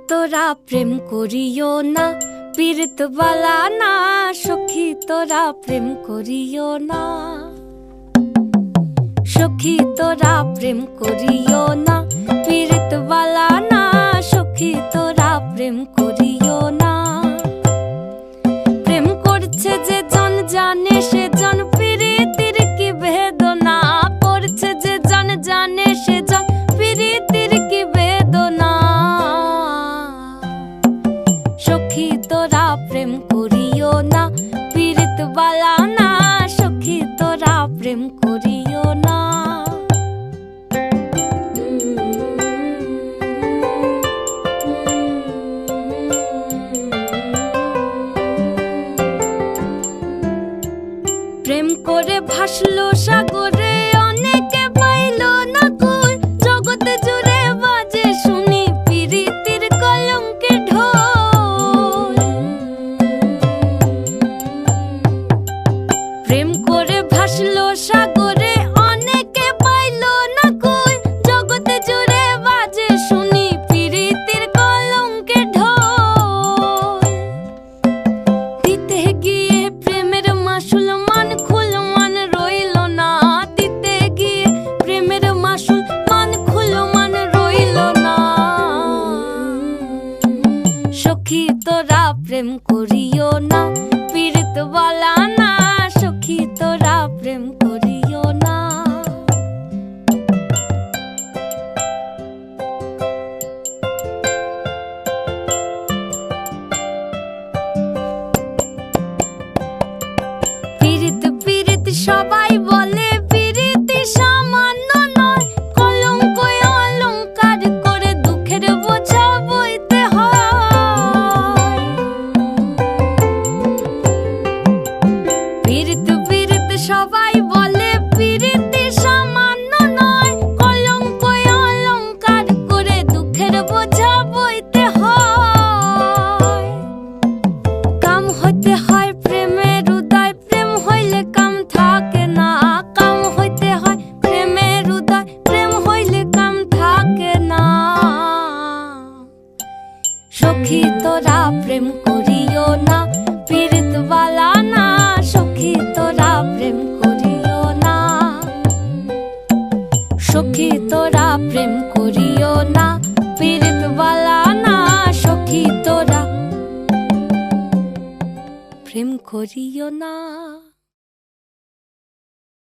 তোরা প্রেম করিও না, পীড়িত বালা না। সখী তোরা প্রেম করিও না, সখী তোরা প্রেম করিও না, পীড়িত বালা না। সখী তোরা প্রেম করিও না। প্রেম করছে যে জন জানে সে জন, পীড়িতির কি বেদনা করছে যে জন জানে সে জন, পীড়িতির কি বেদনা। সখী তোরা প্রেম করিও না, পীড়িত বালা না। সখী তোরা প্রেম করিও না। প্রেম করে ভাসলো সাগরে, অনেকে পাইল না কই। জগৎ জুড়ে বাজে শুনি পীড়িতির কলঙ্কের ঢোল। প্রেম করে ভাসলো সাগরে, অনেকে পাইল না কই। জগৎ জুড়ে বাজে শুনি পীড়িতির কলঙ্কের ঢোল। দিতে গিয়ে প্রেমের মাসুল মান খুল মান রইল না। দিতে গিয়ে প্রেমের মাসুল মান খুল মান রইল না। সখী তোরা প্রেম করিও না, পীড়িত বালা না। সখী তোরা প্রেম করিও না। পীড়িত পীড়িত সবাই বলে, পীড়িতি সামান্য নয়। কলঙ্ক অলঙ্কার করে দুঃখের বোঝা বইতে হয়। পীড়িত পীড়িত সবাই বলে, পীড়িতি সামান্য নয়। কলঙ্ক অলঙ্কার করে দুঃখের বোঝা বইতে হয়। কাম হইতে হয় প্রেমের উদয়, প্রেম হইলে কাম থাকে না। কাম হইতে হয় প্রেমের উদয়, প্রেম হইলে কাম থাকে না। সখী তোরা প্রেম করিও না, পীড়িত বালা না। সখী তোরা প্রেম করিও না, সখী তোরা প্রেম করিও না, পীড়িত বালা না। সখী তোরা প্রেম করিও না।